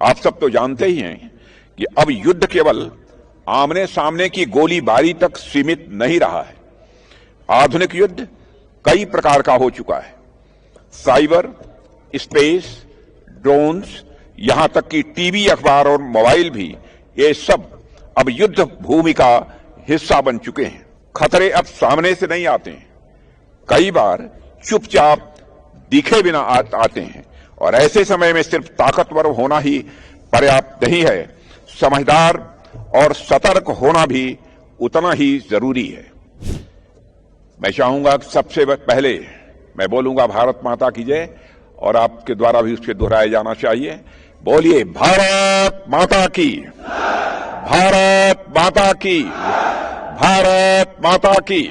आप सब तो जानते ही हैं कि अब युद्ध केवल आमने सामने की गोलीबारी तक सीमित नहीं रहा है। आधुनिक युद्ध कई प्रकार का हो चुका है। साइबर, स्पेस, ड्रोन्स, यहां तक कि टीवी, अखबार और मोबाइल भी, ये सब अब युद्ध भूमि का हिस्सा बन चुके हैं। खतरे अब सामने से नहीं आते हैं, कई बार चुपचाप दिखे बिना आते हैं, और ऐसे समय में सिर्फ ताकतवर होना ही पर्याप्त नहीं है, समझदार और सतर्क होना भी उतना ही जरूरी है। मैं चाहूंगा कि सबसे पहले मैं बोलूंगा भारत माता की जय, और आपके द्वारा भी उसके दोहराया जाना चाहिए। बोलिए भारत माता की, भारत माता की, भारत माता की।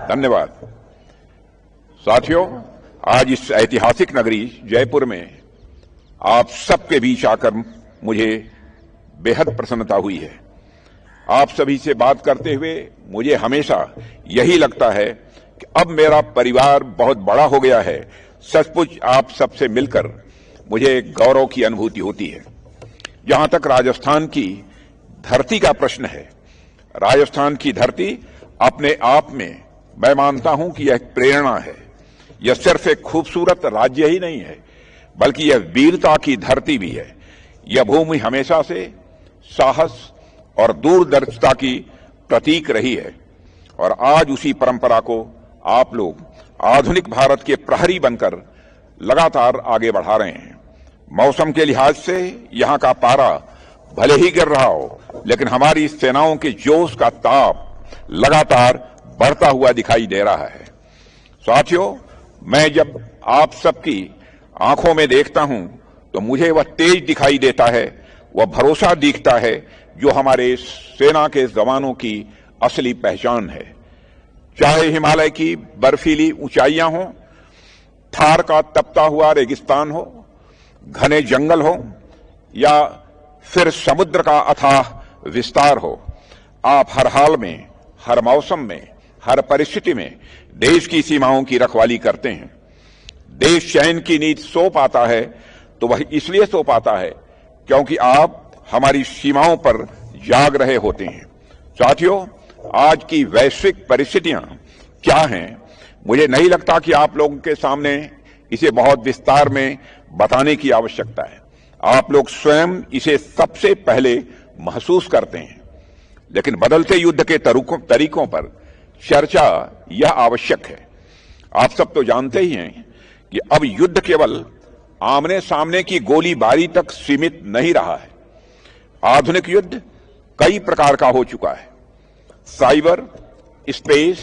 धन्यवाद। साथियों, आज इस ऐतिहासिक नगरी जयपुर में आप सबके बीच आकर मुझे बेहद प्रसन्नता हुई है। आप सभी से बात करते हुए मुझे हमेशा यही लगता है कि अब मेरा परिवार बहुत बड़ा हो गया है। सचमुच आप सबसे मिलकर मुझे गौरव की अनुभूति होती है। जहां तक राजस्थान की धरती का प्रश्न है, राजस्थान की धरती अपने आप में मैं मानता हूं कि यह प्रेरणा है। यह सिर्फ एक खूबसूरत राज्य ही नहीं है, बल्कि यह वीरता की धरती भी है। यह भूमि हमेशा से साहस और दूरदर्शिता की प्रतीक रही है, और आज उसी परंपरा को आप लोग आधुनिक भारत के प्रहरी बनकर लगातार आगे बढ़ा रहे हैं। मौसम के लिहाज से यहां का पारा भले ही गिर रहा हो, लेकिन हमारी सेनाओं के जोश का ताप लगातार बढ़ता हुआ दिखाई दे रहा है। साथियों, मैं जब आप सबकी आंखों में देखता हूं तो मुझे वह तेज दिखाई देता है, वह भरोसा दिखता है जो हमारे सेना के जवानों की असली पहचान है। चाहे हिमालय की बर्फीली ऊंचाइयां हों, थार का तपता हुआ रेगिस्तान हो, घने जंगल हो, या फिर समुद्र का अथाह विस्तार हो, आप हर हाल में, हर मौसम में, हर परिस्थिति में देश की सीमाओं की रखवाली करते हैं। देश चैन की नींद सो पाता है तो वह इसलिए सो पाता है क्योंकि आप हमारी सीमाओं पर जाग रहे होते हैं। साथियों, आज की वैश्विक परिस्थितियां क्या हैं, मुझे नहीं लगता कि आप लोगों के सामने इसे बहुत विस्तार में बताने की आवश्यकता है। आप लोग स्वयं इसे सबसे पहले महसूस करते हैं, लेकिन बदलते युद्ध के तरीकों पर चर्चा यह आवश्यक है। आप सब तो जानते ही हैं कि अब युद्ध केवल आमने सामने की गोलीबारी तक सीमित नहीं रहा है। आधुनिक युद्ध कई प्रकार का हो चुका है। साइबर, स्पेस,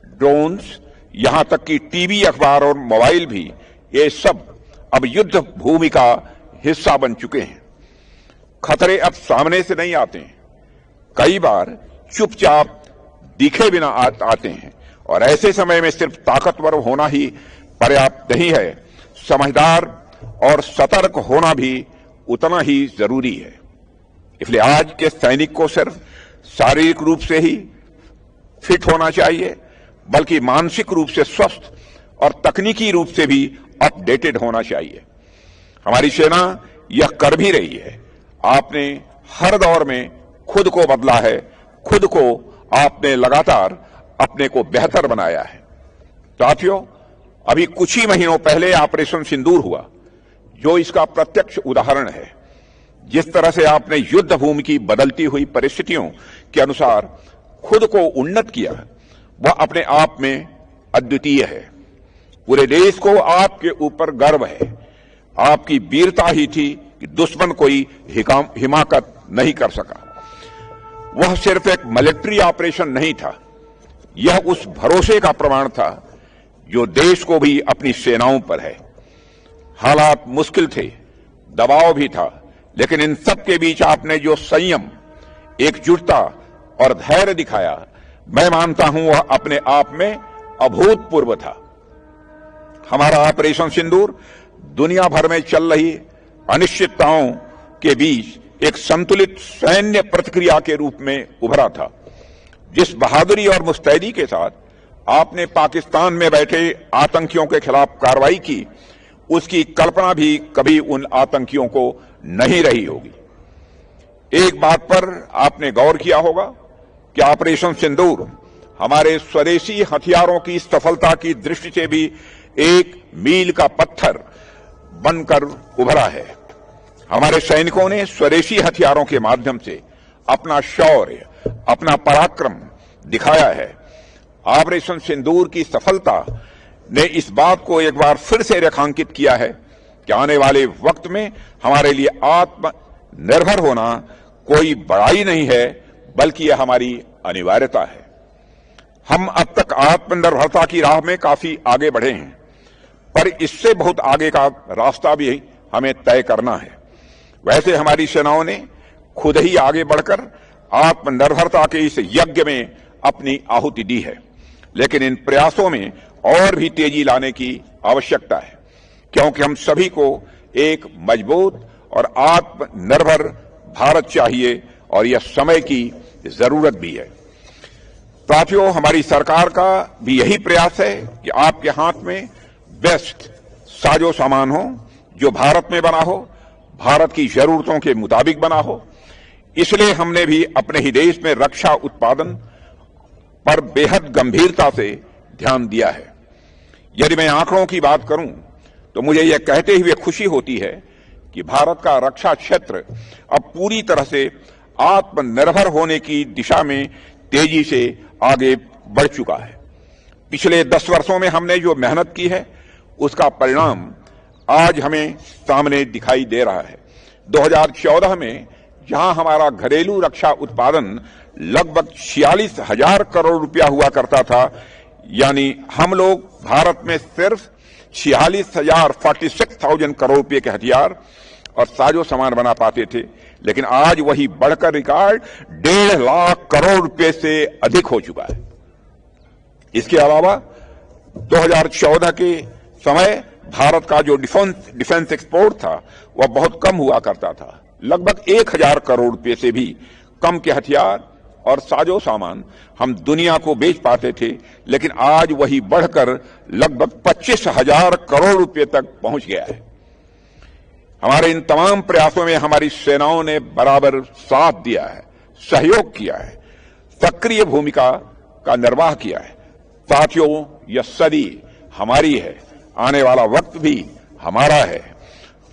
ड्रोन्स, यहां तक कि टीवी, अखबार और मोबाइल भी, ये सब अब युद्ध भूमि का हिस्सा बन चुके हैं। खतरे अब सामने से नहीं आते हैं, कई बार चुपचाप दिखे बिना आते हैं, और ऐसे समय में सिर्फ ताकतवर होना ही पर्याप्त नहीं है, समझदार और सतर्क होना भी उतना ही जरूरी है। इसलिए आज के सैनिक को सिर्फ शारीरिक रूप से ही फिट होना चाहिए, बल्कि मानसिक रूप से स्वस्थ और तकनीकी रूप से भी अपडेटेड होना चाहिए। हमारी सेना यह कर भी रही है। आपने हर दौर में खुद को बदला है, खुद को आपने लगातार अपने को बेहतर बनाया है। साथियों, अभी कुछ ही महीनों पहले ऑपरेशन सिंदूर हुआ, जो इसका प्रत्यक्ष उदाहरण है। जिस तरह से आपने युद्ध भूमि की बदलती हुई परिस्थितियों के अनुसार खुद को उन्नत किया, वह अपने आप में अद्वितीय है। पूरे देश को आपके ऊपर गर्व है। आपकी वीरता ही थी कि दुश्मन कोई हिमाकत नहीं कर सका। वह सिर्फ एक मिलिट्री ऑपरेशन नहीं था, यह उस भरोसे का प्रमाण था जो देश को भी अपनी सेनाओं पर है। हालात मुश्किल थे, दबाव भी था, लेकिन इन सब के बीच आपने जो संयम, एकजुटता और धैर्य दिखाया, मैं मानता हूं वह अपने आप में अभूतपूर्व था। हमारा ऑपरेशन सिंदूर दुनिया भर में चल रही अनिश्चितताओं के बीच एक संतुलित सैन्य प्रतिक्रिया के रूप में उभरा था। जिस बहादुरी और मुस्तैदी के साथ आपने पाकिस्तान में बैठे आतंकियों के खिलाफ कार्रवाई की, उसकी कल्पना भी कभी उन आतंकियों को नहीं रही होगी। एक बात पर आपने गौर किया होगा कि ऑपरेशन सिंदूर हमारे स्वदेशी हथियारों की सफलता की दृष्टि से भी एक मील का पत्थर बनकर उभरा है। हमारे सैनिकों ने स्वदेशी हथियारों के माध्यम से अपना शौर्य, अपना पराक्रम दिखाया है। ऑपरेशन सिंदूर की सफलता ने इस बात को एक बार फिर से रेखांकित किया है कि आने वाले वक्त में हमारे लिए आत्मनिर्भर होना कोई बड़ाई नहीं है, बल्कि यह हमारी अनिवार्यता है। हम अब तक आत्मनिर्भरता की राह में काफी आगे बढ़े हैं, पर इससे बहुत आगे का रास्ता भी हमें तय करना है। वैसे हमारी सेनाओं ने खुद ही आगे बढ़कर आत्मनिर्भरता के इस यज्ञ में अपनी आहुति दी है, लेकिन इन प्रयासों में और भी तेजी लाने की आवश्यकता है, क्योंकि हम सभी को एक मजबूत और आत्मनिर्भर भारत चाहिए और यह समय की जरूरत भी है। साथियों, हमारी सरकार का भी यही प्रयास है कि आपके हाथ में बेस्ट साजो सामान हो, जो भारत में बना हो, भारत की जरूरतों के मुताबिक बना हो। इसलिए हमने भी अपने ही देश में रक्षा उत्पादन पर बेहद गंभीरता से ध्यान दिया है। यदि मैं आंकड़ों की बात करूं तो मुझे यह कहते हुए खुशी होती है कि भारत का रक्षा क्षेत्र अब पूरी तरह से आत्मनिर्भर होने की दिशा में तेजी से आगे बढ़ चुका है। पिछले 10 वर्षों में हमने जो मेहनत की है, उसका परिणाम आज हमें सामने दिखाई दे रहा है। 2014 में जहां हमारा घरेलू रक्षा उत्पादन लगभग 46,000 करोड़ रुपया हुआ करता था, यानी हम लोग भारत में सिर्फ 46,000 करोड़ रुपये के हथियार और साजो सामान बना पाते थे, लेकिन आज वही बढ़कर रिकॉर्ड 1.5 लाख करोड़ रुपए से अधिक हो चुका है। इसके अलावा 2014 के समय भारत का जो डिफेंस एक्सपोर्ट था वह बहुत कम हुआ करता था। लगभग 1,000 करोड़ रुपए से भी कम के हथियार और साजो सामान हम दुनिया को बेच पाते थे, लेकिन आज वही बढ़कर लगभग 25,000 करोड़ रुपए तक पहुंच गया है। हमारे इन तमाम प्रयासों में हमारी सेनाओं ने बराबर साथ दिया है, सहयोग किया है, सक्रिय भूमिका का निर्वाह किया है। साथियों, यह सदी हमारी है, आने वाला वक्त भी हमारा है,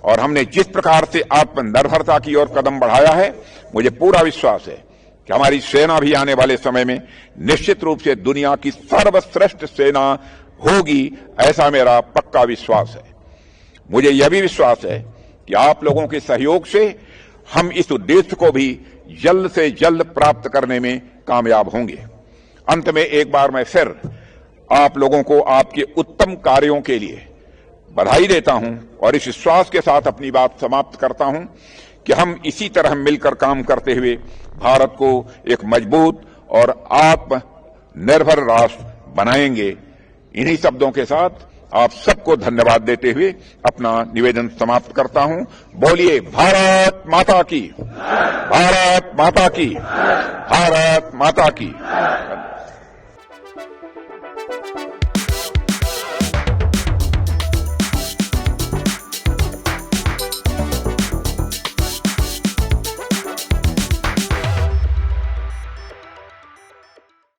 और हमने जिस प्रकार से आत्मनिर्भरता की ओर कदम बढ़ाया है, मुझे पूरा विश्वास है कि हमारी सेना भी आने वाले समय में निश्चित रूप से दुनिया की सर्वश्रेष्ठ सेना होगी, ऐसा मेरा पक्का विश्वास है। मुझे यह भी विश्वास है कि आप लोगों के सहयोग से हम इस उद्देश्य को भी जल्द से जल्द प्राप्त करने में कामयाब होंगे। अंत में एक बार मैं फिर आप लोगों को आपके उत्तम कार्यों के लिए बधाई देता हूं और इस विश्वास के साथ अपनी बात समाप्त करता हूं कि हम इसी तरह मिलकर काम करते हुए भारत को एक मजबूत और आत्मनिर्भर राष्ट्र बनाएंगे। इन्हीं शब्दों के साथ आप सबको धन्यवाद देते हुए अपना निवेदन समाप्त करता हूं। बोलिए भारत माता की, भारत माता की, भारत माता की।